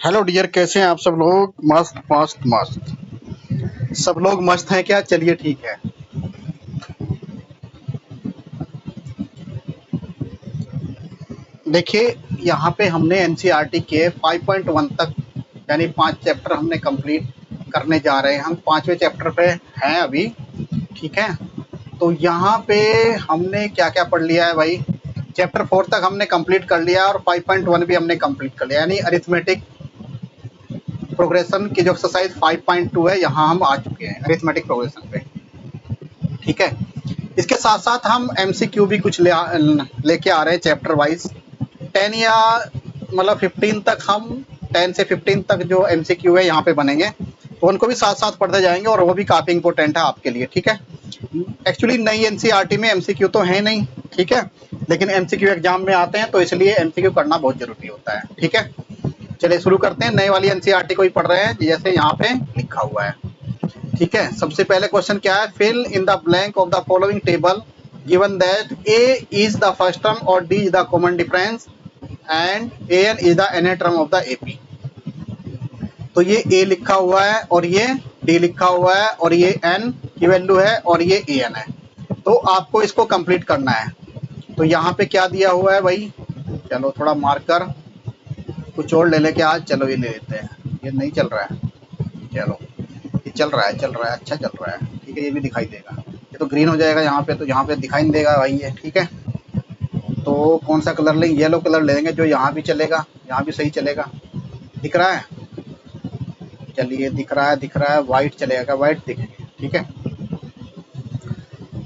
Hello dear, कैसे हैं आप सब लोग? मस्त मस्त मस्त। सब लोग मस्त हैं क्या? चलिए ठीक है। देखिए, यहाँ पे हमने एनसीईआरटी के 5.1 तक यानी 5 चैप्टर हमने कंप्लीट करने जा रहे हैं। हम 5वें चैप्टर पे हैं अभी। ठीक है, तो यहाँ पे हमने क्या क्या पढ़ लिया है भाई? चैप्टर 4 तक हमने कंप्लीट कर लिया और 5.1 भी हमने कंप्लीट कर लिया, यानी अरिथमेटिक प्रोग्रेशन की जो एक्सरसाइज 5.2 है, यहाँ हम आ चुके हैं अरिथमेटिक प्रोग्रेशन पे। ठीक है, इसके साथ साथ हम एमसीक्यू भी कुछ लेके आ रहे हैं चैप्टर वाइज। 10 या मतलब 15 तक हम 10 से 15 तक जो एमसीक्यू है यहाँ पे बनेंगे, तो उनको भी साथ साथ पढ़ते जाएंगे और वो भी काफ़ी इंपॉर्टेंट है आपके लिए। ठीक है, एक्चुअली नई एनसीईआरटी में एमसीक्यू तो है नहीं, ठीक है, लेकिन एमसीक्यू एग्जाम में आते हैं तो इसलिए एमसीक्यू करना बहुत जरूरी होता है। ठीक है, चलिए शुरू करते हैं। नई वाली एनसीईआरटी को ही पढ़ रहे हैं जैसे यहाँ पे लिखा हुआ है। ठीक है, सबसे पहले क्वेश्चन क्या है? Fill in the blank of the following table given that A is the first term और D is the common difference and A N is the N term of the AP. तो ये ए लिखा हुआ है और ये डी लिखा हुआ है और ये एन की वैल्यू है और ये ए एन है। तो आपको इसको कंप्लीट करना है। तो यहाँ पे क्या दिया हुआ है भाई? चलो थोड़ा मार्कर कुछ और ले लेके आज, चलो ये ले लेते हैं। ये नहीं चल रहा है, चलो ये चल रहा है, अच्छा चल रहा है। ठीक है, ये भी दिखाई देगा। ये तो ग्रीन हो जाएगा यहाँ पे, तो यहाँ पे दिखाई नहीं देगा भाई ये। ठीक है, तो कौन सा कलर लेंगे? येलो कलर लेंगे जो यहाँ भी चलेगा, यहाँ भी सही चलेगा। दिख रहा है? चलिए दिख रहा है। वाइट चलेगा, वाइट दिखेगा। ठीक है,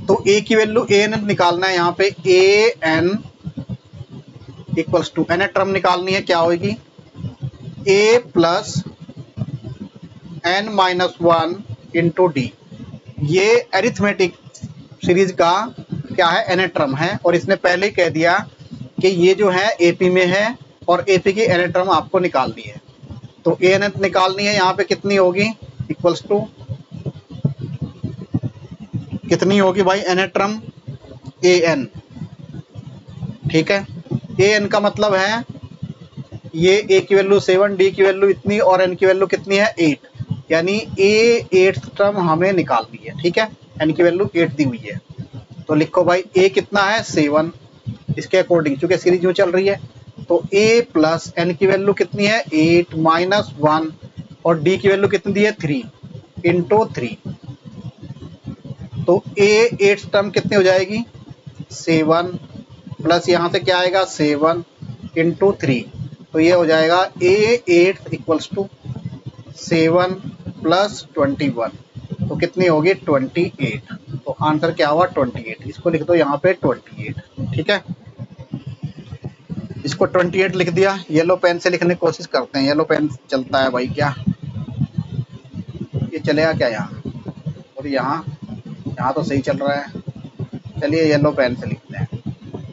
तो ए की वैल्यू ए एन निकालना है। यहाँ पे A N equals to N term निकालनी है। क्या होगी? A plus N minus 1 into D. ये अरिथमेटिक सीरीज का क्या है? एन टर्म है, और इसने पहले ही कह दिया कि ये जो है एपी में है और एपी की एन टर्म आपको निकालनी है। तो ए एन निकालनी है। यहाँ पे कितनी होगी? इक्वल्स टू कितनी होगी भाई? N term A N. ठीक है, ए एन का मतलब है ये ए की वैल्यू 7, डी की वैल्यू इतनी और एन की वैल्यू कितनी है? 8, यानी ए 8th टर्म हमें निकालनी है। ठीक है, एन की वैल्यू 8 दी हुई है। तो लिखो भाई ए कितना है? 7। इसके अकॉर्डिंग चूंकि सीरीज जो चल रही है, तो ए प्लस एन की वैल्यू कितनी है? 8 माइनस 1 और डी की वैल्यू कितनी दी है? 3 इंटू 3। तो ए 8th टर्म कितनी हो जाएगी? 7 प्लस यहाँ से क्या आएगा? 7 इंटू 3। तो ये हो जाएगा ए 8 इक्वल्स टू 7 प्लस 21। तो कितनी होगी? 28। तो आंसर क्या हुआ? 28। इसको लिख दो यहाँ पे 28। ठीक है, इसको 28 लिख दिया। येलो पेन से लिखने की कोशिश करते हैं। येलो पेन चलता है भाई क्या? ये चलेगा क्या यहाँ? और यहाँ तो सही चल रहा है। चलिए येलो पेन से लिखते हैं।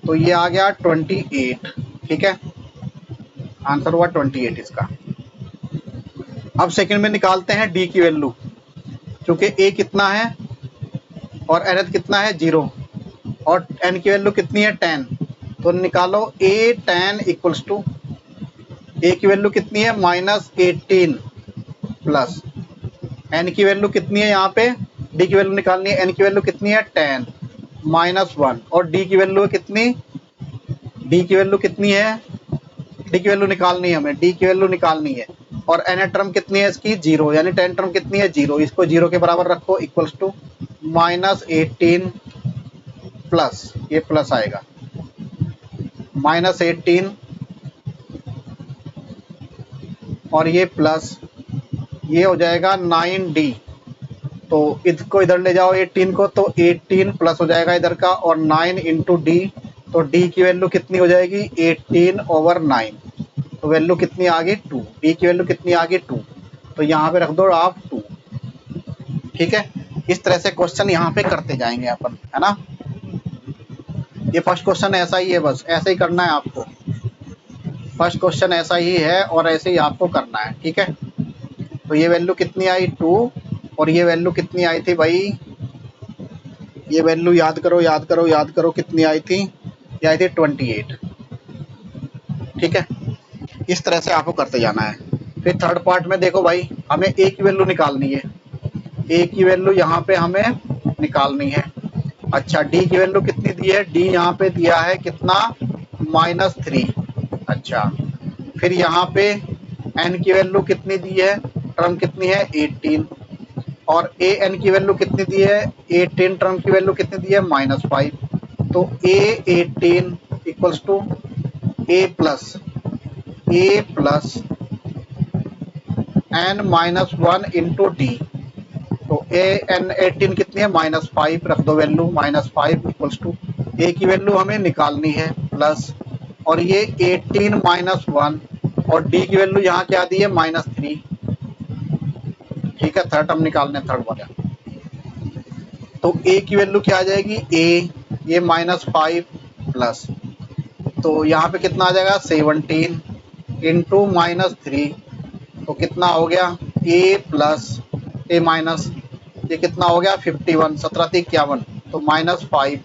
तो ये आ गया 28। ठीक है, आंसर हुआ 28 इसका। अब सेकंड में निकालते हैं डी की वैल्यू। क्योंकि ए कितना है और एन कितना है? 0, और एन की वैल्यू कितनी है? 10। तो निकालो ए 10 इक्वल्स टू ए की वैल्यू कितनी है? -18 प्लस एन की वैल्यू कितनी है? यहाँ पे डी की वैल्यू निकालनी है। एन की वैल्यू कितनी है? 10 -1 और डी की वैल्यू कितनी? डी की वैल्यू कितनी है? डी की वैल्यू निकालनी है हमें, डी की वैल्यू निकालनी है। और एन टर्म कितनी है इसकी? 0, यानी 10 टर्म कितनी है? 0। इसको 0 के बराबर रखो, इक्वल्स टू -18 प्लस, ये प्लस आएगा, -18 और ये प्लस, ये हो जाएगा 9D। तो इसको इधर ले जाओ 18 को, तो 18 प्लस हो जाएगा इधर का, और 9 इंटू डी। तो डी की वैल्यू कितनी हो जाएगी? 18/9। तो वैल्यू कितनी आ गई? 2। डी की वैल्यू कितनी आ गई? 2। तो यहाँ पे रख दो आप 2। ठीक है, इस तरह से क्वेश्चन यहाँ पे करते जाएंगे अपन, है ना। ये फर्स्ट क्वेश्चन ऐसा ही है, बस ऐसे ही करना है आपको। फर्स्ट क्वेश्चन ऐसा ही है और ऐसे ही आपको करना है। ठीक है, तो ये वैल्यू कितनी आई? 2, और ये वैल्यू कितनी आई थी भाई? ये वैल्यू याद करो कितनी आई थी? ये आई थी 28। ठीक है, इस तरह से आपको करते जाना है। फिर थर्ड पार्ट में देखो भाई, हमें ए की वैल्यू निकालनी है। ए की वैल्यू यहाँ पे हमें निकालनी है। अच्छा, डी की वैल्यू कितनी दी है? डी यहाँ पे दिया है कितना? -3। अच्छा, फिर यहाँ पे एन की वैल्यू कितनी दी है? टर्म कितनी है? 18। और ए एन की वैल्यू कितनी दी है? 18 टर्म की वैल्यू कितनी दी है? -5। तो a 18 equals to a plus n -1 into d. तो ए एन 18 कितनी है? -5 रख दो वैल्यू, -5 इक्वल्स टू ए की वैल्यू हमें निकालनी है प्लस, और ये 18 -1 और डी की वैल्यू यहाँ क्या दी है? -3। ठीक है, थर्ड टर्म निकालने, थर्ड वाला। तो ए की वैल्यू क्या आ जाएगी? ए, ये -5 प्लस, तो यहाँ पे कितना आ जाएगा? 17 इंटू -3, तो कितना हो गया? ए प्लस ए माइनस, ये कितना हो गया? 51, 17×3 = 51, तो -5।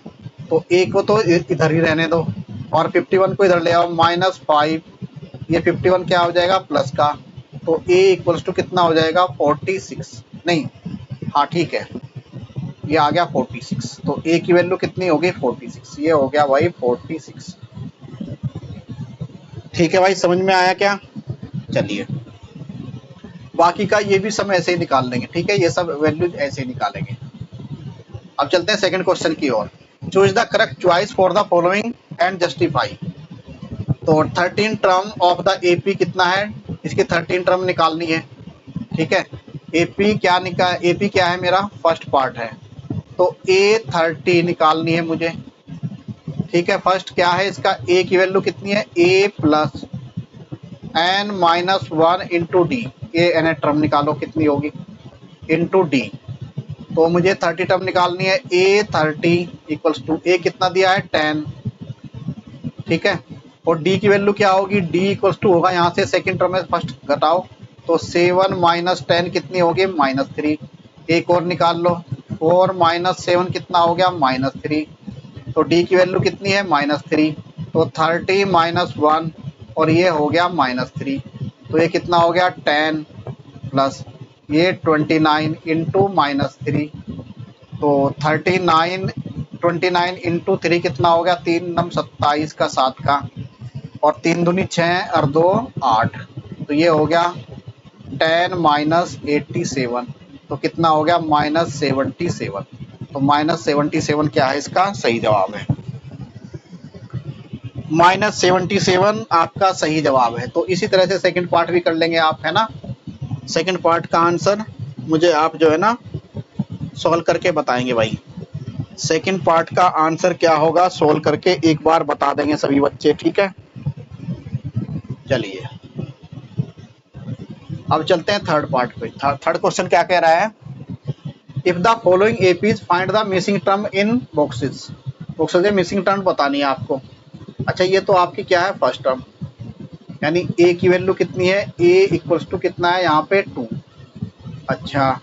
तो ए को तो इधर ही रहने दो और 51 को इधर ले आओ, -5, ये 51 क्या हो जाएगा? प्लस का, तो ए इक्वल्स टू कितना हो जाएगा? 46। नहीं, हाँ ठीक है, ये आ गया 46। तो ए की वैल्यू कितनी होगी? 46। ये हो गया भाई 46। ठीक है भाई, समझ में आया क्या? चलिए, बाकी का ये भी सब ऐसे ही निकाल लेंगे। ठीक है, ये सब वैल्यू ऐसे ही निकालेंगे। अब चलते हैं सेकंड क्वेश्चन की ओर। Choose the correct choice for the following and justify. तो 13 टर्म ऑफ द एपी कितना है? इसकी 13 टर्म निकालनी है। ठीक है, एपी क्या है? मेरा फर्स्ट पार्ट है, तो A30 निकालनी है मुझे। ठीक है, फर्स्ट क्या है इसका? ए की वैल्यू कितनी है? ए plus n -1 into d. A n term निकालो कितनी होगी? Into d. तो मुझे 30 टर्म निकालनी है। A30 इक्वल्स टू, ए कितना दिया है? 10। ठीक है, और डी की वैल्यू क्या होगी? डी इक्वल्स टू होगा, यहाँ से सेकंड टर्म में फर्स्ट घटाओ, तो 7 - 10 कितनी होगी? -3। एक और निकाल लो, 4 - 7 कितना हो गया? -3। तो डी की वैल्यू कितनी है? -3। तो 30 - 1 और ये हो गया -3, तो ये कितना हो गया? 10 प्लस ये 29 इंटू -3, तो 29 इंटू 3 कितना हो गया? 3 नम 27 का 7 का, और 3 दूनी 6 और 2 8, तो ये हो गया 10 - 87, तो कितना हो गया? -77। तो -77 क्या है इसका सही जवाब है? -77 आपका सही जवाब है। तो इसी तरह से सेकंड पार्ट भी कर लेंगे आप, है ना। सेकंड पार्ट का आंसर मुझे आप जो है ना सॉल्व करके बताएंगे भाई। सेकंड पार्ट का आंसर क्या होगा सॉल्व करके एक बार बता देंगे सभी बच्चे। ठीक है, चलिए अब चलते हैं थर्ड पार्ट पे। थर्ड क्वेश्चन क्या कह रहा है? If the following APs find the missing term in boxes. Boxes में मिसिंग टर्म बतानी है आपको। अच्छा, ये तो आपकी क्या है? फर्स्ट टर्म, यानी ए की वैल्यू कितनी है? ए इक्वल्स टू कितना है यहाँ पे? 2। अच्छा,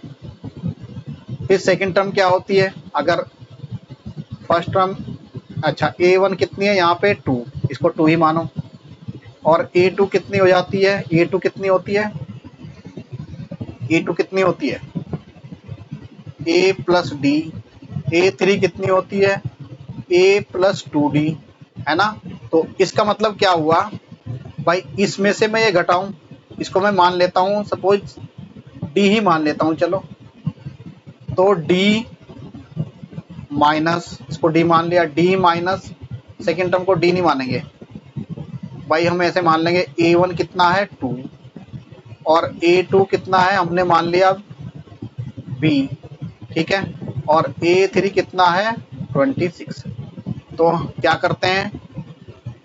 फिर सेकंड टर्म क्या होती है? अगर फर्स्ट टर्म, अच्छा A1 कितनी है यहाँ पे? 2, इसको 2 ही मानो। और A2 कितनी हो जाती है? A2 कितनी होती है? A2 कितनी होती है? A plus D. A3 कितनी होती है? A प्लस 2D, है ना। तो इसका मतलब क्या हुआ भाई? इसमें से मैं ये घटाऊं, इसको मैं मान लेता हूं सपोज D ही मान लेता हूं, चलो। तो D माइनस, इसको D मान लिया, D माइनस सेकेंड टर्म को D नहीं मानेंगे भाई, हम ऐसे मान लेंगे A1 कितना है? 2, और A2 कितना है? हमने मान लिया B। ठीक है, और A3 कितना है? 26। तो क्या करते हैं,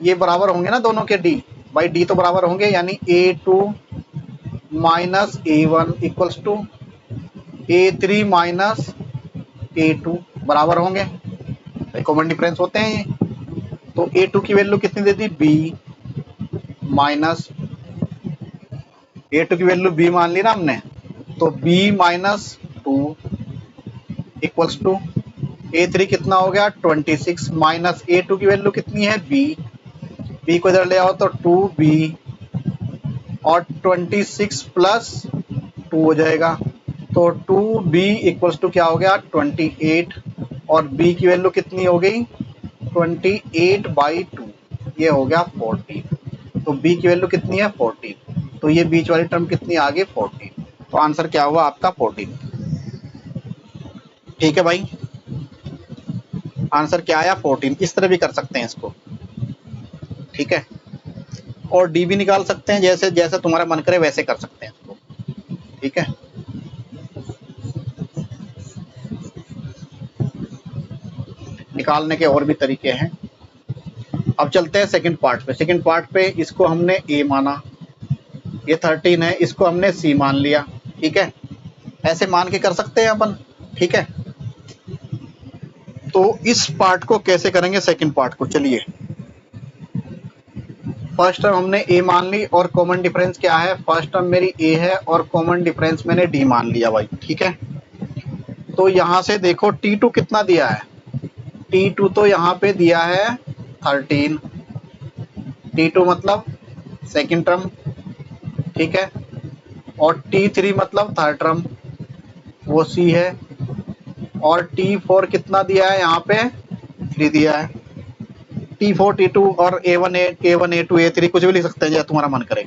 ये बराबर होंगे ना दोनों के D, भाई D तो बराबर होंगे, यानी A2 minus A1 equals to A3 minus A2 बराबर होंगे, कॉमन डिफरेंस होते हैं ये। तो A2 की वैल्यू कितनी दे दी? B माइनस, A2 की वैल्यू B मान ली ना हमने, तो B minus 2 equals to A3 कितना हो गया? 26 माइनस A2 की वैल्यू कितनी है? B को इधर ले आओ तो 2B और 26 प्लस 2 हो जाएगा, तो 2b इक्वल्स टू क्या हो गया 28, और b की वैल्यू कितनी हो गई 28/2, ये हो गया 14। तो b की वैल्यू कितनी है 14, तो ये बीच वाली टर्म कितनी आ गई 14, तो आंसर क्या हुआ आपका 14। ठीक है भाई, आंसर क्या आया 14। इस तरह भी कर सकते हैं इसको, ठीक है, और डी भी निकाल सकते हैं, जैसे जैसे तुम्हारा मन करे वैसे कर सकते हैं इसको, ठीक है। निकालने के और भी तरीके हैं। अब चलते हैं सेकंड पार्ट पे। सेकंड पार्ट पे इसको हमने ए माना, ये 13 है, इसको हमने सी मान लिया, ठीक है, ऐसे मान के कर सकते हैं अपन, ठीक है। तो इस पार्ट को कैसे करेंगे, सेकंड पार्ट को, चलिए। फर्स्ट टर्म हमने ए मान ली और कॉमन डिफरेंस क्या है, फर्स्ट टर्म मेरी ए है और कॉमन डिफरेंस मैंने डी मान लिया भाई, ठीक है। तो यहाँ से देखो T2 कितना दिया है, T2 तो यहाँ पे दिया है 13, T2 मतलब सेकंड टर्म, ठीक है, और T3 मतलब थर्ड टर्म, वो सी है, और T4 कितना दिया है यहाँ पे 3 दिया है, T4 T2 और A1 A1 A2 A3 कुछ भी लिख सकते हैं जैसा तुम्हारा मन करे।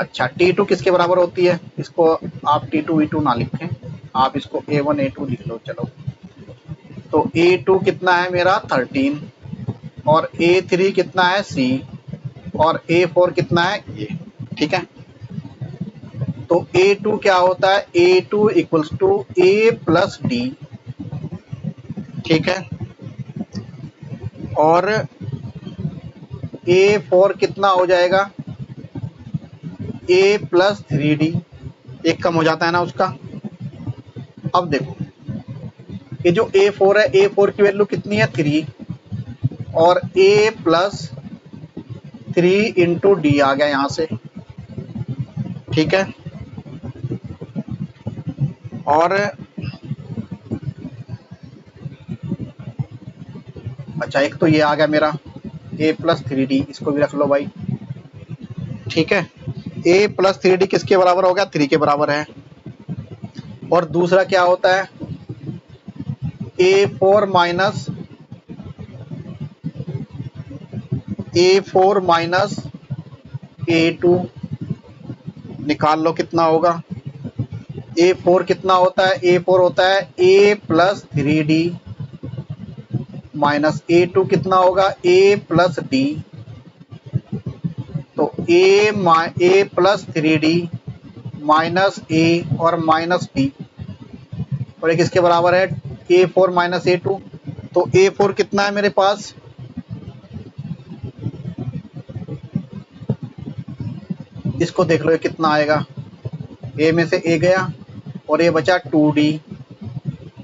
अच्छा, T2 किसके बराबर होती है, इसको आप T2 E2 ना लिखें, आप इसको A1 A2 लिख लो, चलो। तो A2 कितना है मेरा 13, और A3 कितना है C, और A4 कितना है ये, ठीक है। तो A2 क्या होता है, A2 equals to A plus d, ठीक है, और A4 कितना हो जाएगा A प्लस 3D, एक कम हो जाता है ना उसका। अब देखो ये जो A4 है, A4 की वैल्यू कितनी है 3, और A प्लस 3 इंटू डी आ गया यहाँ से, ठीक है, और अच्छा एक तो ये आ गया मेरा A प्लस 3D, इसको भी रख लो भाई, ठीक है। A प्लस 3D किसके बराबर हो गया 3 के बराबर है, और दूसरा क्या होता है A4 माइनस A2, निकाल लो कितना होगा, A4 कितना होता है, A4 होता है A plus 3D minus A2 कितना होगा A प्लस डी, तो A plus 3D minus A और माइनस डी, और ये किसके बराबर है A4 माइनस A2, तो A4 कितना है मेरे पास इसको देख लो ये कितना आएगा, A में से A गया और ये बचा 2D,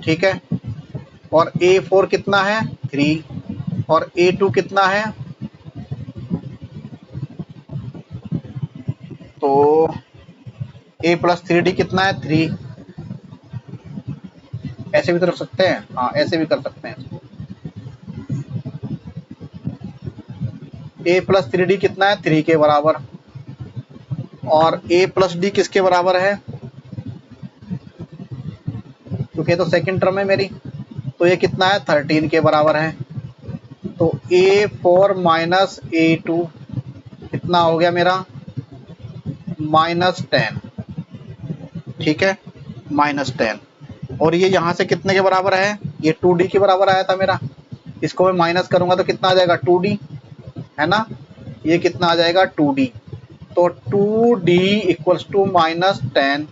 ठीक है, और A4 कितना है 3, और A2 कितना है, तो A प्लस 3D कितना है 3, ऐसे भी तो रख सकते हैं, हाँ ऐसे भी कर सकते हैं इसको। A प्लस 3D कितना है 3 के बराबर, और A प्लस डी किसके बराबर है, क्योंकि ये तो सेकंड टर्म है मेरी, तो ये कितना है 13 के बराबर है, तो A4 माइनस A2 कितना हो गया मेरा -10, ठीक है, -10, और ये यहाँ से कितने के बराबर है, ये 2D के बराबर आया था मेरा, इसको मैं माइनस करूंगा तो कितना आ जाएगा 2D, है ना, ये कितना आ जाएगा 2D, तो 2D इक्वल्स टू -10,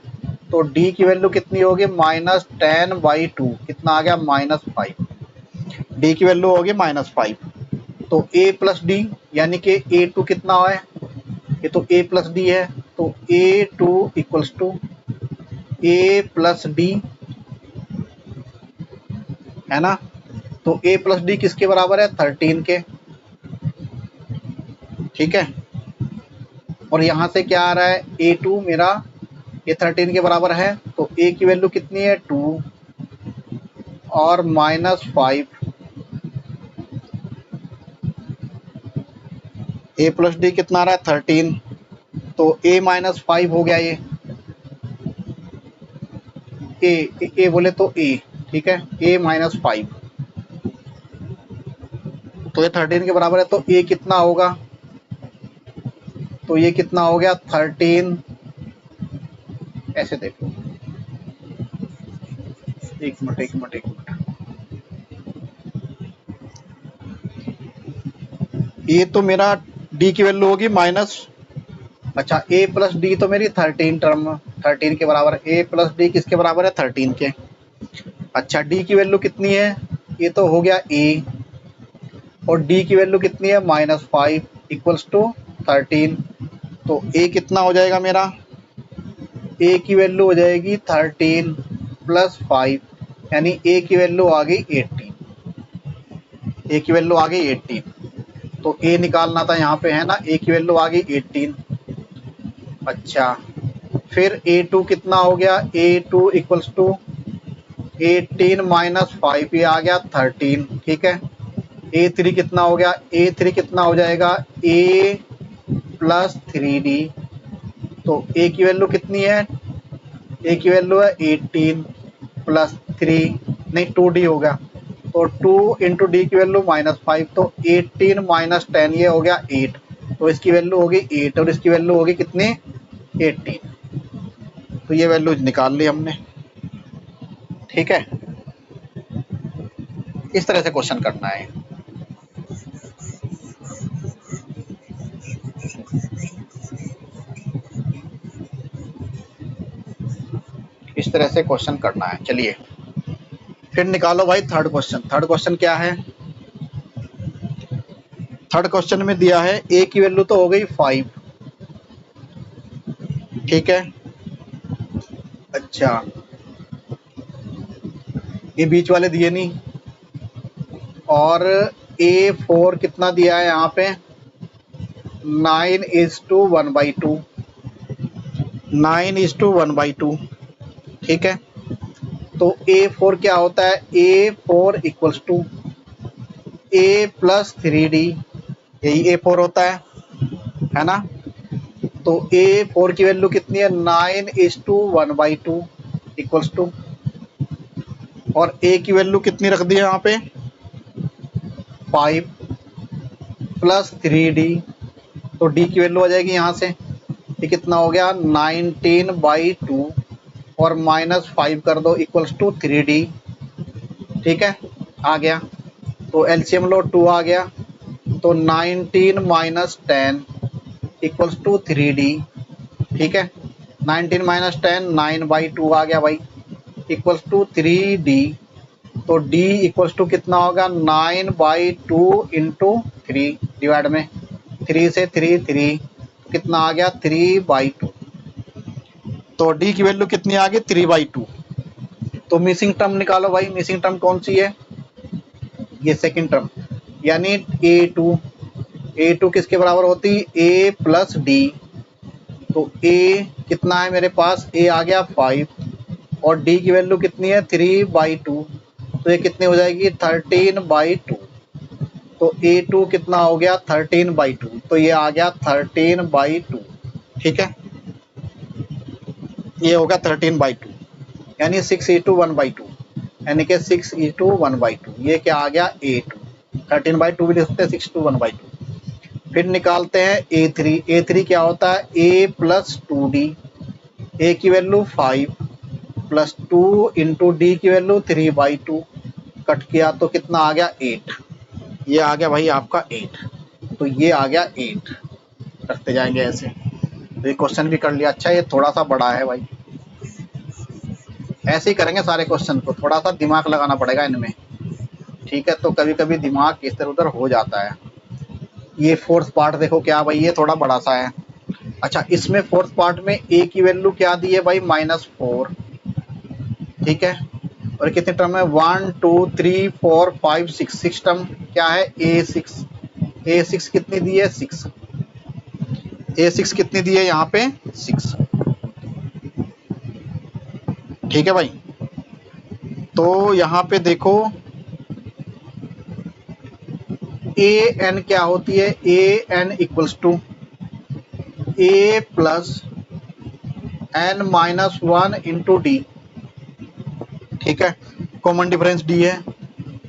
तो D की वैल्यू कितनी होगी -10/2, कितना आ गया -5, D की वैल्यू होगी -5, तो A प्लस डी यानी कि A2 कितना है, ये तो A प्लस डी है, तो A2 equals to A plus d, है ना, तो A प्लस डी किसके बराबर है 13 के, ठीक है, और यहाँ से क्या आ रहा है A2 मेरा ये 13 के बराबर है, तो A की वैल्यू कितनी है 2 और -5, A प्लस डी कितना आ रहा है 13, तो a माइनस 5 हो गया ये, ए बोले तो a, ठीक है, a माइनस 5, तो ये 13 के बराबर है, तो a कितना होगा, तो ये कितना हो गया 13, ऐसे देखो, एक मिनट, ये तो मेरा d की वैल्यू होगी माइनस, अच्छा a प्लस डी तो मेरी 13 टर्म, 13 के बराबर, a प्लस डी किसके बराबर है 13 के। अच्छा d की वैल्यू कितनी है, ये तो हो गया a, और d की वैल्यू कितनी है -5 इक्वल्स टू 13, तो a कितना हो जाएगा मेरा, a की वैल्यू हो जाएगी 13 प्लस 5, यानी a की वैल्यू आ गई 18, a की वैल्यू आ गई 18, तो a निकालना था यहाँ पे, है ना, a की वैल्यू आ गई 18। अच्छा फिर a2 कितना हो गया, a2 इक्वल्स टू 18 माइनस 5, ये आ गया 13, ठीक है। a3 कितना हो गया, a3 कितना हो जाएगा, a प्लस 3d, तो a की वैल्यू कितनी है, a की वैल्यू है 18 प्लस 3, नहीं 2d होगा, तो 2 इंटू डी की वैल्यू -5, तो 18 माइनस 10 ये हो गया 8, तो इसकी वैल्यू होगी 8 और इसकी वैल्यू होगी कितनी 18, तो ये वैल्यूज निकाल ली हमने, ठीक है। इस तरह से क्वेश्चन करना है, इस तरह से क्वेश्चन करना है। चलिए फिर निकालो भाई थर्ड क्वेश्चन। थर्ड क्वेश्चन क्या है, थर्ड क्वेश्चन में दिया है a की वैल्यू तो हो गई 5, ठीक है। अच्छा ये बीच वाले दिए नहीं, और a4 कितना दिया है यहाँ पे 9:1/2, 9:1/2, ठीक है। तो a4 क्या होता है, a4 equals to a plus 3d, यही a4 होता है ना। तो a4 की वैल्यू कितनी है 9:1/2 इक्वल्स टू, और a की वैल्यू कितनी रख दी है यहाँ पे 5 प्लस 3d, तो d की वैल्यू आ जाएगी यहाँ से, ये कितना हो गया 19/2 और -5 कर दो इक्वल्स टू 3d, ठीक है, आ गया। तो एलसीएम लो 2 आ गया, तो 19 माइनस 10 इक्वल्स टू 3d, ठीक है। 19 माइनस 10 9/2 आ गया भाई, इक्वल्स टू 3d, तो d इक्वल्स टू कितना होगा 9/2 इंटू 3 डिवाइड में 3 से 3 3, कितना आ गया 3/2, तो d की वैल्यू कितनी आ गई 3/2। तो मिसिंग टर्म निकालो भाई, मिसिंग टर्म कौन सी है, ये सेकंड टर्म, यानी a2 किसके बराबर होती है a प्लस डी, तो a कितना है मेरे पास, a आ गया 5 और d की वैल्यू कितनी है 3/2, तो ये कितनी हो जाएगी 13/2, तो a2 कितना हो गया 13/2, तो ये आ गया 13/2, ठीक है, ये होगा 13/2, यानी 6:1/2, यानी कि 6:1/2, ये क्या आ गया a2, 13/2 भी लिख सकते हैं 6:1/2। फिर निकालते हैं a3 क्या होता है a प्लस 2d, a की वैल्यू 5 प्लस 2 इंटू डी की वैल्यू 3/2, कट किया तो कितना आ गया 8, ये आ गया भाई आपका 8, तो ये आ गया 8, रखते जाएंगे ऐसे। तो ये क्वेश्चन भी कर लिया। अच्छा ये थोड़ा सा बड़ा है भाई, ऐसे ही करेंगे सारे क्वेश्चन को, थोड़ा सा दिमाग लगाना पड़ेगा इनमें, ठीक है। तो कभी कभी दिमाग इधर उधर हो जाता है। ये फोर्थ पार्ट देखो क्या भाई, ये थोड़ा बड़ा सा है। अच्छा इसमें फोर्थ पार्ट में a की वैल्यू क्या दी है भाई -4, ठीक है, और कितने टर्म है 1 2 3 4 5 6 टर्म, क्या है a6 कितनी दी है 6, a6 कितनी दी है यहाँ पे 6, ठीक है भाई। तो यहाँ पे देखो a n क्या होती है, a n equals to a plus N minus one into d, ठीक है, कॉमन डिफरेंस डी है।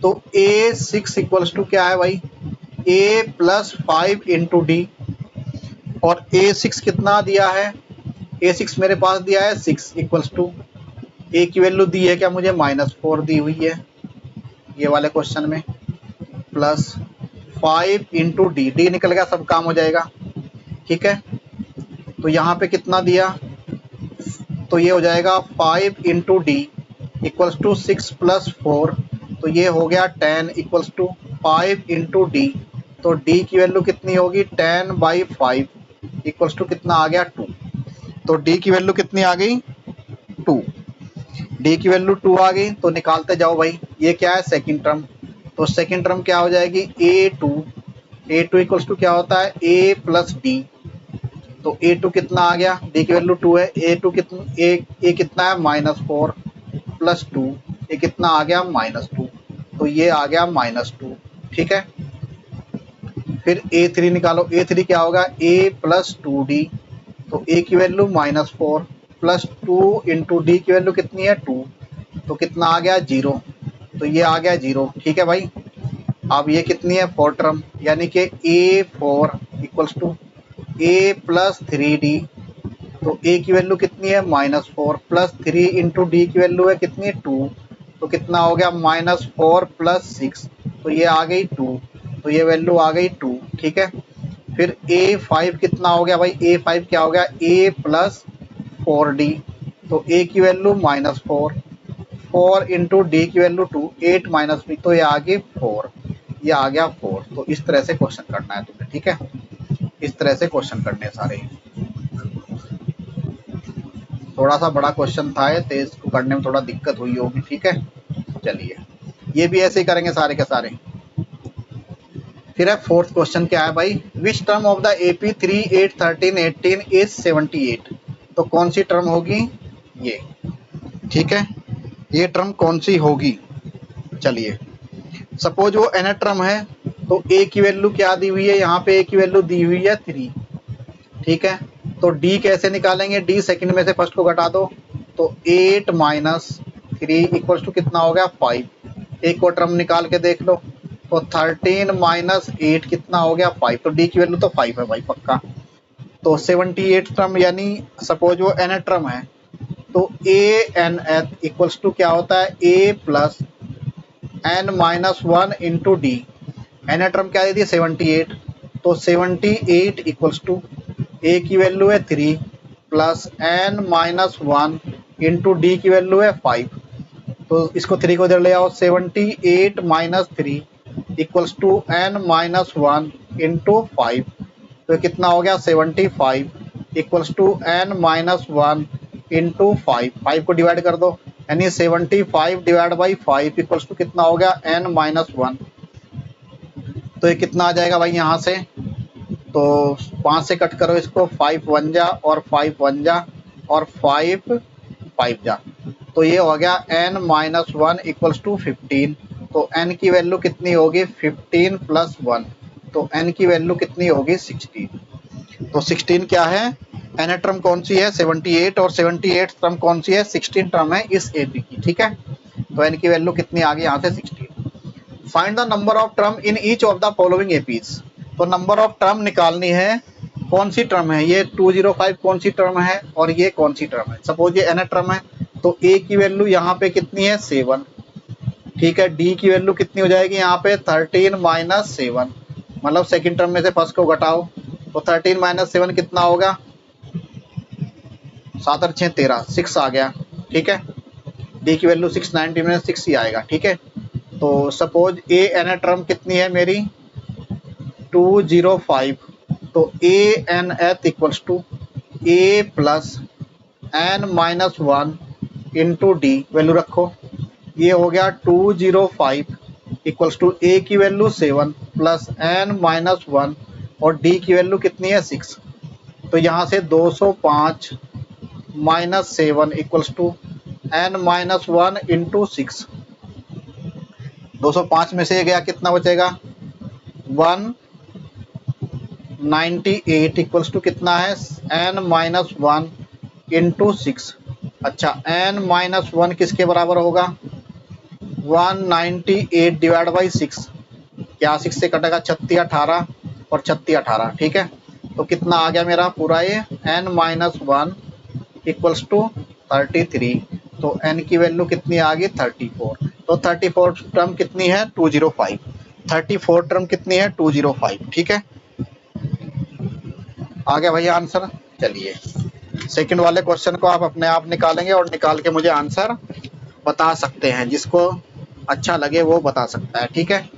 तो ए सिक्स इक्वल्स टू क्या है भाई, ए प्लस फाइव इंटू डी, और ए सिक्स कितना दिया है, ए सिक्स मेरे पास दिया है सिक्स इक्वल्स टू, ए की वैल्यू दी है क्या मुझे, -4 दी हुई है ये वाले क्वेश्चन में, प्लस 5 इंटू डी, डी निकल गया सब काम हो जाएगा, ठीक है। तो यहाँ पे कितना दिया, तो ये हो जाएगा 5 into d equals to 6 plus 4, तो ये हो गया 10 इक्वल्स टू 5 इंटू डी, तो डी की वैल्यू कितनी होगी 10/5 इक्वल्स टू कितना आ गया 2, तो डी की वैल्यू कितनी आ गई 2, डी की वैल्यू 2 आ गई, तो निकालते जाओ भाई, ये क्या है सेकंड टर्म, तो सेकंड टर्म क्या हो जाएगी a2 इक्वल्स टू क्या होता है a प्लस डी, तो a2 कितना आ गया, d की वैल्यू 2 है, a2 कितना a कितना है -4 प्लस 2, ये कितना आ गया -2, तो ये आ गया -2, ठीक है। फिर a3 निकालो, a3 क्या होगा a प्लस 2d, तो a की वैल्यू -4 प्लस 2 इंटू डी की वैल्यू कितनी है 2, तो कितना आ गया 0, तो ये आ गया 0, ठीक है भाई। अब ये कितनी है 4 टर्म, यानी कि a4 equals to a plus 3d, तो a की वैल्यू कितनी है -4 प्लस 3 इंटू डी की वैल्यू है कितनी है 2, तो कितना हो गया -4 प्लस 6, तो ये आ गई 2, तो ये वैल्यू आ गई 2, ठीक है। फिर a5 कितना हो गया भाई, a5 क्या हो गया a प्लस 4d, तो a की वैल्यू -4 इंटू डी की वैल्यू 2, 8 माइनस बी, तो ये आ गई 4, ये आ गया 4। तो इस तरह से क्वेश्चन करना है तुम्हें, ठीक है, इस तरह से क्वेश्चन करने सारे। थोड़ा सा बड़ा क्वेश्चन था ये, तो इसको करने में थोड़ा दिक्कत हुई होगी, ठीक है। चलिए ये भी ऐसे ही करेंगे सारे के सारे। फिर है फोर्थ क्वेश्चन, क्या है भाई, विच term of the AP 3, 8, 13, 18 is 78, तो कौन सी टर्म होगी ये, ठीक है, ये टर्म कौन सी होगी। चलिए सपोज वो n टर्म है, तो a की वैल्यू क्या दी हुई है, यहाँ पे a की वैल्यू दी हुई है 3, ठीक है। तो d कैसे निकालेंगे, d सेकंड में से फर्स्ट को घटा दो, तो 8 माइनस 3 इक्वल्स टू कितना हो गया 5, एक को टर्म निकाल के देख लो, तो 13 माइनस 8 कितना हो गया 5, तो d की वैल्यू तो 5 है भाई पक्का। तो 78 टर्म, यानी सपोज वो n टर्म है, तो a इक्वल्स टू क्या होता है a plus n minus 1 into D, n term क्या दे दी 78, तो 78 इक्वल्स टू a की वैल्यू है 3 plus n minus 1 into D की वैल्यू है 5, तो इसको 3 को इधर ले आओ, 78 minus 3 equals to n minus 1 into 5, तो कितना हो गया 75 equals to n minus 1 into 5 को डिवाइड कर दो, यानी 75 डिवाइड बाई 5 इक्वल्स टू कितना हो गया n माइनस 1, तो ये कितना आ जाएगा भाई यहाँ से, तो 5 से कट करो इसको, 5 1 जा और 5 1 जा और 5 5 जा, तो ये हो गया n माइनस 1 इक्वल्स टू 15, तो n की वैल्यू कितनी होगी 15 प्लस 1, तो n की वैल्यू कितनी होगी 16, तो 16 क्या है, n टर्म कौन सी है 78, और 78 टर्म कौन सी है 16 टर्म है इस AP की, ठीक है। तो n की वैल्यू कितनी आ गई यहाँ से 16। Find the number of term in each of the following APs, तो नंबर ऑफ टर्म निकालनी है, कौन सी टर्म है ये 205 कौन सी टर्म है और ये कौन सी टर्म है। सपोज ये n टर्म है, तो a की वैल्यू यहाँ पे कितनी है 7, ठीक है, d की वैल्यू कितनी हो जाएगी यहाँ पे 13 माइनस 7, मतलब सेकंड टर्म में से फर्स्ट को घटाओ, तो 13 माइनस 7 कितना होगा 7 और 6 13, 6 आ गया, ठीक है, d की वैल्यू 690 में 6 ही आएगा, ठीक है। तो सपोज a n टर्म कितनी है मेरी 205, तो a n th equals to a plus n minus 1 into d, value रखो, ये हो गया 205 इक्वल्स टू a की वैल्यू 7 प्लस n माइनस 1 और d की वैल्यू कितनी है 6, तो यहाँ से 205 minus 7 equals to n minus 1 into 6, 205 में से गया कितना बचेगा 1 98 इक्वल्स टू कितना है n माइनस 1 इंटू 6। अच्छा n-1 किसके बराबर होगा 198 डिवाइड बाई 6। क्या 6 से कटेगा 36 18 और 36 18 ठीक है। तो कितना आ गया मेरा पूरा ये n-1 इक्वल्स टू 33। तो n की वैल्यू कितनी आ गई 34। तो 34 टर्म कितनी है 205। 34 टर्म कितनी है 205 ठीक है। आ गया भैया आंसर। चलिए सेकंड वाले क्वेश्चन को आप अपने आप निकालेंगे और निकाल के मुझे आंसर बता सकते हैं, जिसको अच्छा लगे वो बता सकता है ठीक है।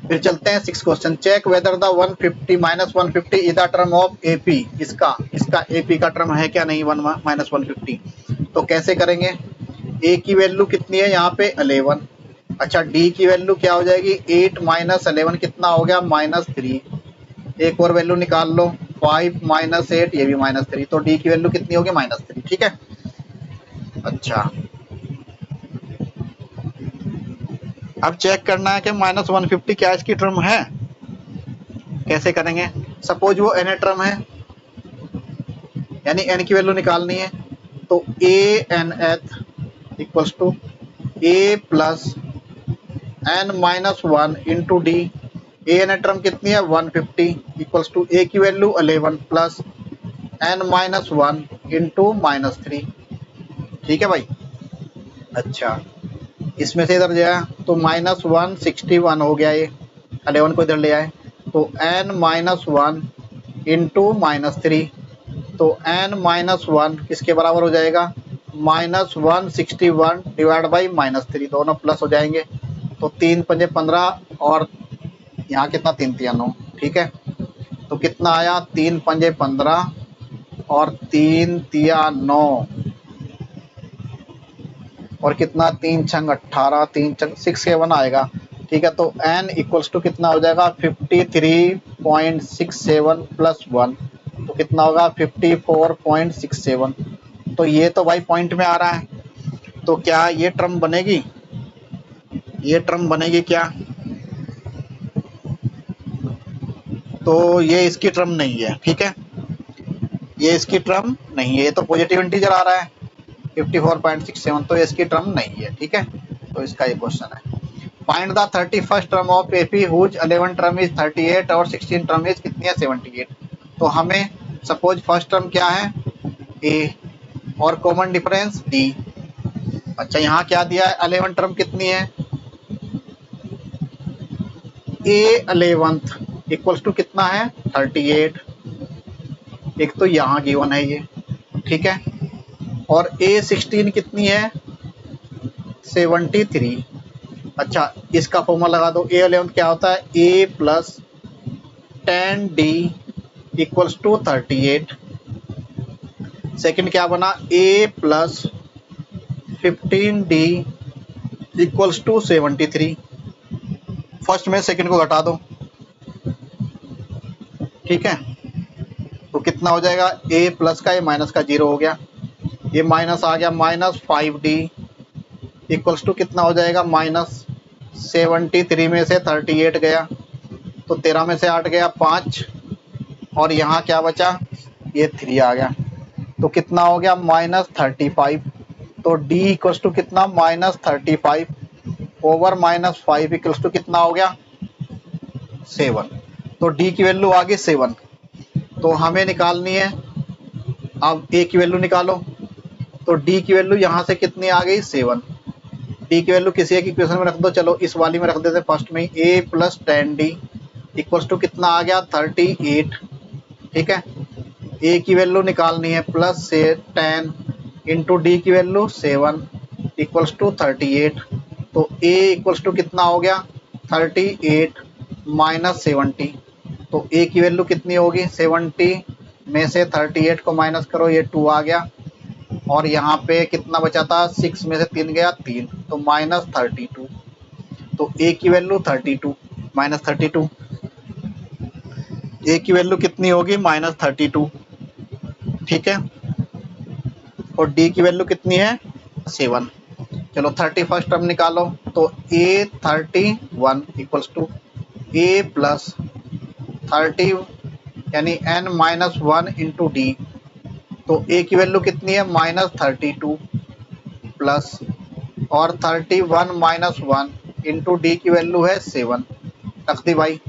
फिर चलते हैं 6 question. Check whether the 150 minus 150 is the term of AP. इसका एपी का टर्म है क्या नहीं 1 माइनस 150। तो कैसे करेंगे, ए की वैल्यू कितनी है यहाँ पे 11। अच्छा डी की वैल्यू क्या हो जाएगी 8 माइनस 11 कितना हो गया -3। एक और वैल्यू निकाल लो 5 माइनस 8 ये भी -3। तो डी की वैल्यू कितनी होगी -3 ठीक है। अच्छा अब चेक करना है कि -150 क्या इसकी टर्म है। कैसे करेंगे, सपोज वो n टर्म है यानी n की वैल्यू निकालनी है। तो a n th equals to a plus n minus 1 into d. A n term कितनी है 150 इक्वल्स टू ए की value 11 plus n minus 1 into -3 ठीक है भाई। अच्छा इसमें से इधर जाए तो -161 हो गया, ये 11 को इधर ले आए तो n माइनस 1 इंटू -3। तो n माइनस 1 किसके बराबर हो जाएगा -161 डिवाइड बाई -3, दोनों प्लस हो जाएंगे। तो 3 पंजे 15 और यहाँ कितना 3 तिया 9 ठीक है। तो कितना आया 3 पंजे 15 और 3 तिया 9 और कितना 3 छंग 18 3 छंग 6 आएगा ठीक है। तो n इक्वल्स टू कितना हो जाएगा 53.67 प्लस 1 तो कितना होगा 54.67। तो ये तो भाई पॉइंट में आ रहा है। तो क्या ये टर्म बनेगी, ये टर्म बनेगी क्या। तो ये इसकी टर्म नहीं है ठीक है, ये इसकी टर्म नहीं है। ये तो पॉजिटिव इंटीजर आ रहा है 54.67 तो इसकी टर्म नहीं है ठीक है। तो इसका ये क्वेश्चन है। Find the 31st term of AP whose 11 term is 38 और 16 टर्म इज कितनी है 78। तो हमें सपोज फर्स्ट टर्म क्या है ए और कॉमन डिफरेंस डी। अच्छा यहाँ क्या दिया है 11 टर्म कितनी है ए 11th इक्वल्स टू कितना है 38। एक तो यहाँ गिवन है ये ठीक है। और A16 कितनी है 73। अच्छा इसका फॉर्मूला लगा दो A11 क्या होता है A plus 10D equals to 38। Second क्या बना A plus 15D equals to 73। First में सेकंड को घटा दो ठीक है। तो कितना हो जाएगा A प्लस का ये माइनस का 0 हो गया, ये माइनस आ गया -5D इक्वल्स टू कितना हो जाएगा -73 में से 38 गया तो 13 में से 8 गया 5 और यहाँ क्या बचा ये 3 आ गया तो कितना हो गया -35। तो D इक्वल्स टू कितना -35 ओवर -5 इक्वल्स टू कितना हो गया 7। तो D की वैल्यू आ गई 7। तो हमें निकालनी है अब A की वैल्यू निकालो। तो D की वैल्यू यहाँ से कितनी आ गई 7। D की वैल्यू किसी एक इक्वेशन में रख दो, चलो इस वाली में रख देते फर्स्ट में A plus 10D equals to कितना आ गया 38 ठीक है। A की वैल्यू निकालनी है प्लस से 10 इंटू D की वैल्यू 7 इक्वल्स टू 38। तो A इक्वल्स टू कितना हो गया 38 माइनस 70। तो A की वैल्यू कितनी होगी 70 में से 38 को माइनस करो ये 2 आ गया और यहाँ पे कितना बचा था 6 में से 3 गया 3 तो -32। तो A की वैल्यू 32 -32 A की वैल्यू कितनी होगी -32 ठीक है। और D की वैल्यू कितनी है 7। चलो 31st टर्म निकालो। तो A31 equals to A plus 30 यानी n माइनस 1 इंटू डी, तो a की वैल्यू कितनी है -32 प्लस और 31 माइनस 1 इंटू डी की वैल्यू है 7। रख दी भाई।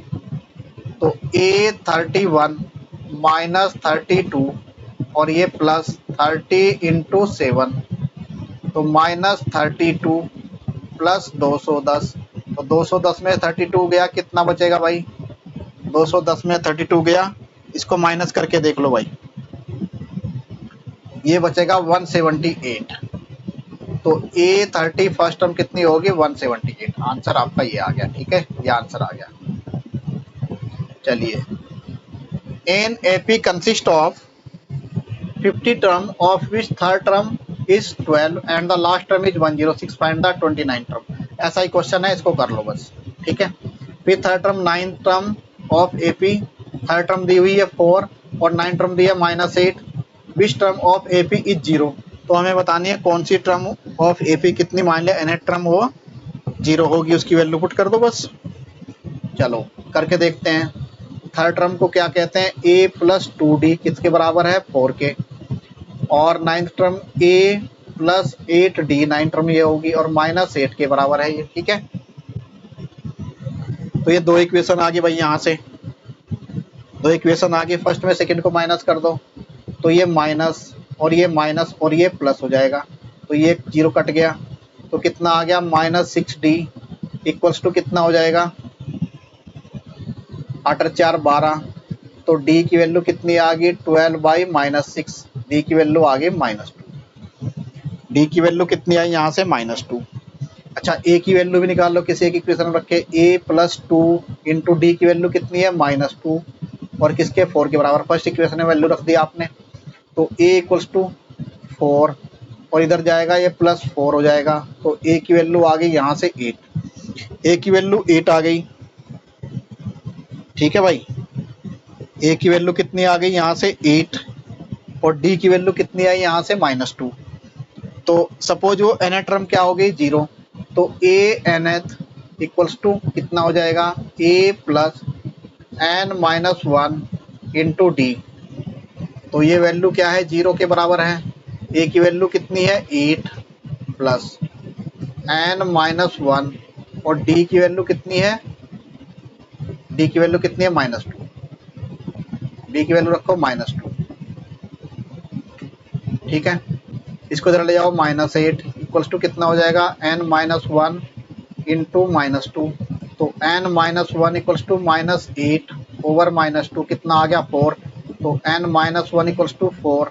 तो a 31 माइनस 32 और ये प्लस 30 इंटू 7, तो -32 प्लस 210। तो 210 में 32 गया, कितना बचेगा भाई? 210 में 32 गया, इसको माइनस करके देख लो भाई, ये बचेगा 178। तो A30 फर्स्ट टर्म कितनी होगी? 178। आंसर आपका ये आ गया। ठीक है, ये आंसर आ गया। चलिए, an AP consist of 50 term of which third term is 12 and the last term is 106, find the 29 term. ऐसा ही क्वेश्चन है, इसको कर लो बस। ठीक है, फिर third term 9 term of AP, third term दी हुई है 4 और 9 टर्म दी है -8, which term of AP is 0। तो हमें बतानी है कौन सी टर्म ऑफ AP कितनी, मान लिया nth टर्म वो 0 होगी, उसकी वैल्यू पुट कर दो बस। चलो करके देखते हैं। थर्ड टर्म को क्या कहते हैं? a प्लस 2d किसके बराबर है? 4 के। और ninth term a plus 8d, 9 term ये होगी और -8 के बराबर है ये। ठीक है, तो ये दो इक्वेशन आ गई भाई, यहाँ से दो इक्वेशन आ गई। फर्स्ट में सेकंड को माइनस कर दो, तो ये माइनस और ये प्लस हो जाएगा, तो ये 0 कट गया, तो कितना आ गया? -6d इक्वल्स टू कितना हो जाएगा? 8 और 4 12। तो d की वैल्यू कितनी आ गई? 12/-6। d की वैल्यू आ गई -2। d की वैल्यू कितनी आई यहाँ से? -2। अच्छा, a की वैल्यू भी निकाल लो, किसी एक इक्वेशन में रखे। a प्लस 2 इंटू डी की वैल्यू कितनी है? -2 और किसके? 4 के बराबर। फर्स्ट इक्वेशन में वैल्यू रख दी आपने, तो a इक्वल्स टू 4 और इधर जाएगा ये +4 हो जाएगा, तो a की वैल्यू आ गई यहाँ से 8। a की वैल्यू 8 आ गई। ठीक है भाई, a की वैल्यू कितनी आ गई यहाँ से? 8 और d की वैल्यू कितनी आई यहाँ से? -2। तो सपोज वो nth टर्म क्या हो गई? 0। तो a nth इक्वल्स टू कितना हो जाएगा? a plus n-1 into d. तो ये वैल्यू क्या है? 0 के बराबर है। a की वैल्यू कितनी है? 8 प्लस n-1 और d की वैल्यू कितनी है? d की वैल्यू कितनी है? -2। d की वैल्यू रखो -2। ठीक है, इसको जरा ले जाओ -8 इक्वल्स टू कितना हो जाएगा? n-1 into -2। तो n-1 इक्वल्स टू -8 ओवर -2 कितना आ गया? 4। तो n-1 इक्वल्स टू 4।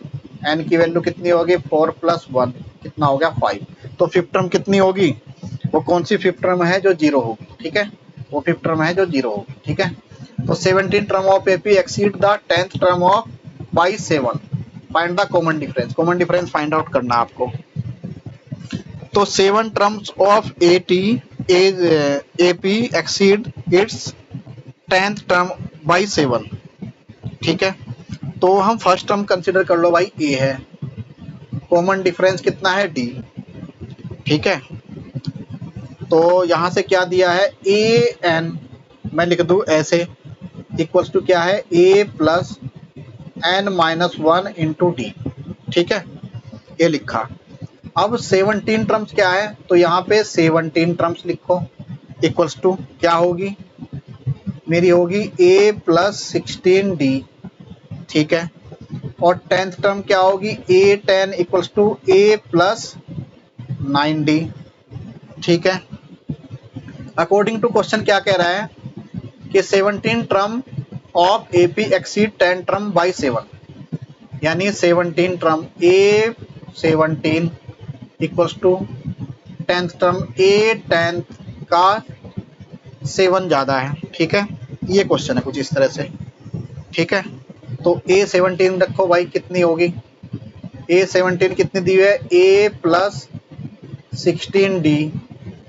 n की वैल्यू कितनी होगी? 4 + 1 कितना हो गया? 5। तो फिफ्थ टर्म कितनी होगी? वो कौन सी फिफ्थ टर्म है? जो 0 होगी। ठीक है, वो फिफ्थ टर्म है जो 0 होगी। ठीक है, तो 17 term of AP exceed the 10th term of by 7। Find the common difference. Common difference find out करना आपको। तो 7 terms of AP exceed it's 10th term by 7। ठीक है, तो हम फर्स्ट टर्म कंसिडर कर लो भाई, a है। कॉमन डिफरेंस कितना है? d। ठीक है, तो यहाँ से क्या दिया है? an मैं लिख दूँ ऐसे, इक्वल्स टू क्या है? a plus n-1 into d. ठीक है, ये लिखा। अब 17 टर्म्स क्या है? तो यहाँ पे 17 टर्म्स लिखो, इक्वल्स टू क्या होगी? मेरी होगी a प्लस 16d। ठीक है, और 10th टर्म क्या होगी? a10 equals to a plus 9d। ठीक है, अकॉर्डिंग टू क्वेश्चन क्या कह रहा है कि 17 term of AP exceed 10 term by 7, यानी 17 term a17 equals to 10th term a10 का 7 ज़्यादा है। ठीक है, ये क्वेश्चन है कुछ इस तरह से। ठीक है, तो a17 रखो भाई, कितनी होगी? a17 कितनी दी हुई है? a प्लस 16d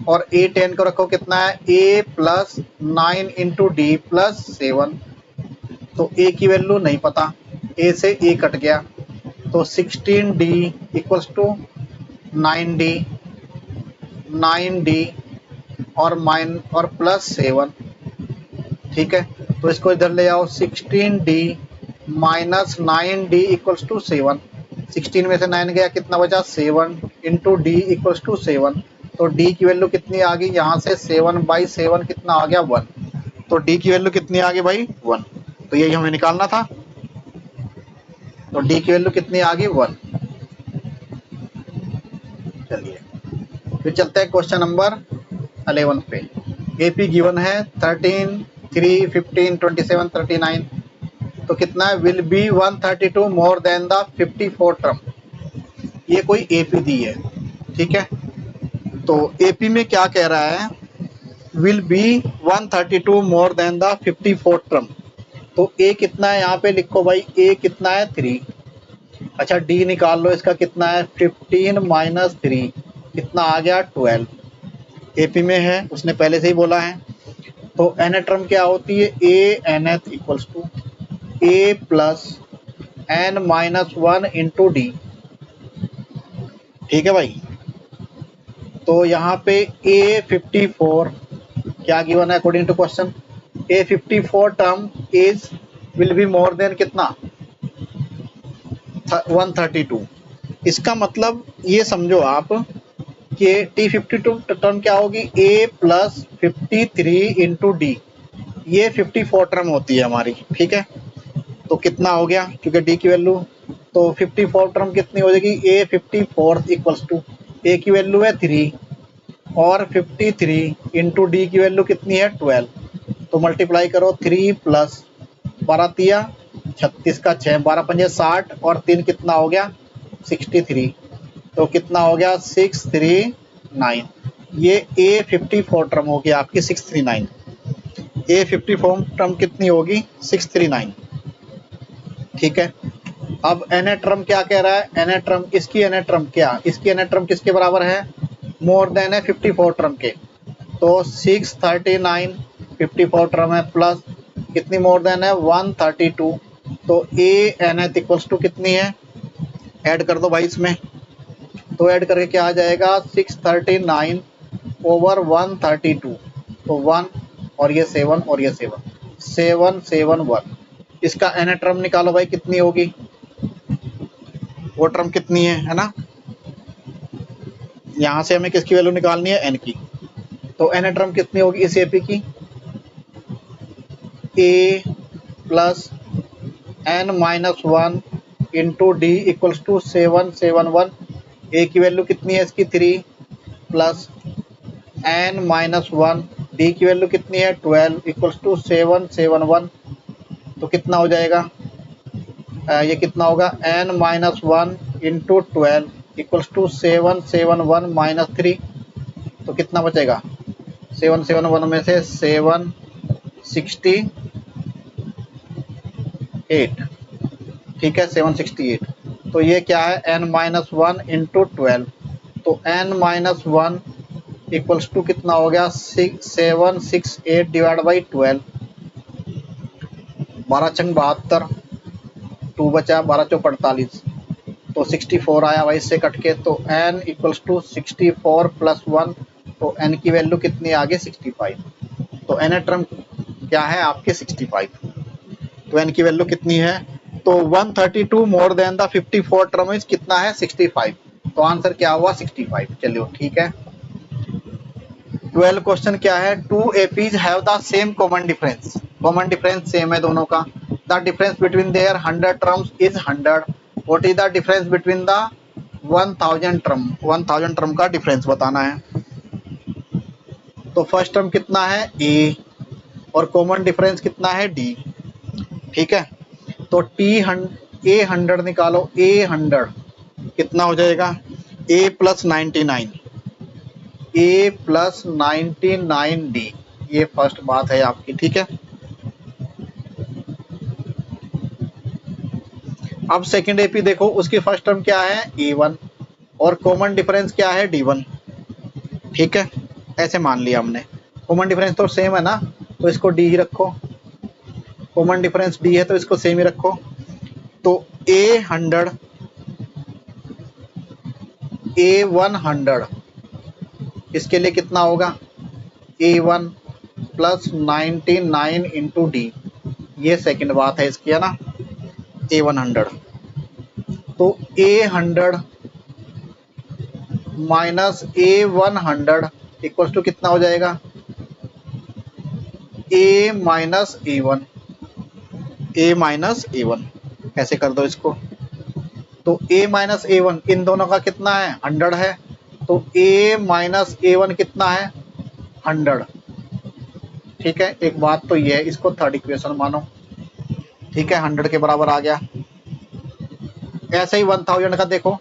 और a10 को रखो कितना है? a plus 9 into D plus 7। तो a की वैल्यू नहीं पता, a से a कट गया, तो 16d इक्वल्स टू 9d और प्लस 7। ठीक है, तो इसको इधर ले आओ, 16d minus 9d equals to 7। 16 में से 9 गया, कितना बचा 7 इंटू डी इक्वल्स टू 7। तो d की वैल्यू कितनी आ गई यहाँ से, 7/7 कितना आ गया 1। तो d की वैल्यू कितनी आ गई भाई 1। तो यही हमें निकालना था। तो d की वैल्यू कितनी आ गई 1। चलिए फिर चलते हैं क्वेश्चन नंबर 11 पे। AP गिवन है 13, 3, 15, 27, 39। तो कितना है, will be 132 more than the 54 term. ये कोई AP दी है, ठीक है। तो AP में क्या कह रहा है, will be 132 more than the 54 term. तो A कितना है यहाँ पे लिखो भाई, A कितना है 3। अच्छा D निकाल लो, इसका कितना है 15 माइनस 3 कितना आ गया 12। AP में है, उसने पहले से ही बोला है। तो n टर्म क्या होती है, a nth equals to a plus n minus 1 into d, ठीक है भाई। तो यहाँ पे a54 क्या गिवन है according to question, a54 term is will be more than कितना 132। इसका मतलब ये समझो आप कि T52 टर्म क्या होगी, a प्लस 53 इंटू डी, ये 54 टर्म होती है हमारी, ठीक है। तो कितना हो गया, क्योंकि d की वैल्यू, तो 54 टर्म कितनी हो जाएगी, a54 इक्वल्स टू a की वैल्यू है 3 और 53 इंटू डी की वैल्यू कितनी है 12। तो मल्टीप्लाई करो, 3 प्लस 12 तिया 36 का 6, 12 पंजे 60 और 3 कितना हो गया 63। तो कितना हो गया 639। ये a54 टर्म होगी आपकी 639। a54 टर्म कितनी होगी 639, ठीक है। अब n टर्म क्या कह रहा है, n टर्म, इसकी n टर्म क्या, इसकी n टर्म किसके बराबर है, मोर देन है 54 टर्म के। तो 639 54 टर्म है प्लस कितनी मोर देन है 132। तो a n इक्वल्स टू कितनी है, ऐड कर दो भाई इसमें। तो ऐड करके क्या आ जाएगा 639 ओवर 132। तो 1 और ये 7 और ये 7, 771। इसका n टर्म निकालो भाई, कितनी होगी, वो टर्म कितनी है ना। यहाँ से हमें किसकी वैल्यू निकालनी है, n की। तो n टर्म कितनी होगी इस AP की, a plus n minus 1 into d equals to 771। a की वैल्यू कितनी है इसकी 3 प्लस n माइनस 1, डी की वैल्यू कितनी है 12 इक्वल्स टू 771। तो कितना हो जाएगा, ये कितना होगा n minus 1 into 12 equals to 771 minus 3। तो कितना बचेगा, 771 में से 768, ठीक है 768। तो ये क्या है n माइनस 1 इंटू 12। तो n माइनस 1 इक्वल्स टू कितना हो गया 768 डिवाइड बाई 12। 12 छंग 72, 2 बचा, 12 चौ 48। तो 64 आया भाई इससे कट के। तो n इक्वल्स टू 64 प्लस 1। तो n की वैल्यू कितनी आ गई 65। तो n टर्म क्या है आपके 65। तो n की वैल्यू कितनी है, तो 132 more than the 54 term is कितना है 65। तो आंसर क्या हुआ 65। चलिए ठीक है। 12 क्वेश्चन क्या है, two APs have the same common difference. Common difference same है दोनों का। The difference between their 100 terms is 100। What is the difference between the 1000 term. 1000 term का डिफरेंस बताना है। तो फर्स्ट टर्म कितना है a और कॉमन डिफरेंस कितना है d, ठीक है। तो a100 निकालो, a100 कितना हो जाएगा a plus 99, a plus 99d, ये फर्स्ट बात है आपकी, ठीक है। अब सेकंड AP देखो, उसकी फर्स्ट टर्म क्या है a1 और कॉमन डिफरेंस क्या है d1, ठीक है। ऐसे मान लिया हमने, कॉमन डिफरेंस तो सेम है ना, तो इसको d ही रखो। कॉमन डिफरेंस d है तो इसको सेम ही रखो। तो a100 इसके लिए कितना होगा a1 प्लस 99 इंटू डी, ये सेकंड बात है इसकी, है ना, A100। तो A100 minus A100 equals to कितना हो जाएगा, A minus A1, A minus A1। ऐसे कर दो इसको। तो A माइनस A1 इन दोनों का कितना है, 100 है। तो A माइनस A1 कितना है, 100। ठीक है, एक बात तो ये है, इसको थर्ड इक्वेशन मानो। ठीक है, 100 के बराबर आ गया। ऐसे ही 1000 का देखो,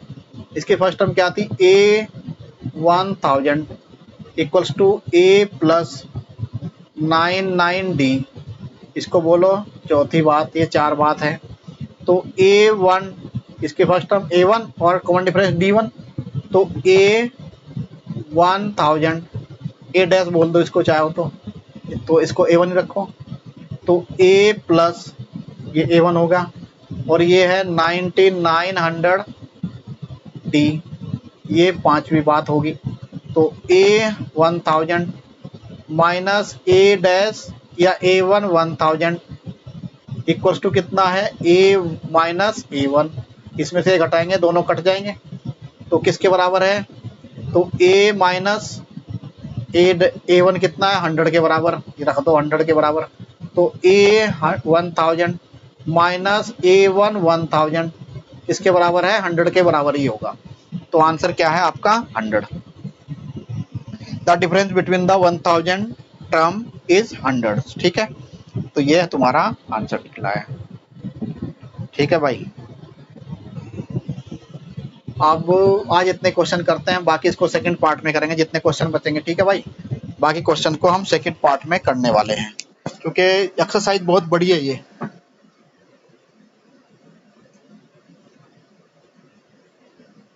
इसकी फर्स्ट टर्म क्या थी, A1000 equals to A plus 99D। इसको बोलो चौथी बात, ये चार बात है। तो A1 इसकी फर्स्ट टर्म A1 और कॉमन डिफरेंस D1। तो A1000 A डैश बोल दो इसको चाहो तो इसको A1 ही रखो। तो A प्लस ये A1 होगा और ये है 9900D, ये पांचवी बात होगी। तो A1000 माइनस A डैश या A1 1000 इक्वल्स टू कितना है, A माइनस A1। इसमें से घटाएंगे, दोनों कट जाएंगे, तो किसके बराबर है, तो A माइनस A1 कितना है, 100 के बराबर, ये रख दो 100 के बराबर। तो A1000 माइनस A1 1000 इसके बराबर है 100 के बराबर ही होगा। तो आंसर क्या है आपका 100। The difference between the 1000 term is 100। ठीक है, तो ये है तुम्हारा आंसर निकला है। ठीक है भाई, अब आज इतने क्वेश्चन करते हैं, बाकी इसको सेकंड पार्ट में करेंगे जितने क्वेश्चन बचेंगे। ठीक है भाई, बाकी क्वेश्चन को हम सेकंड पार्ट में करने वाले हैं, क्योंकि एक्सरसाइज बहुत बड़ी है ये।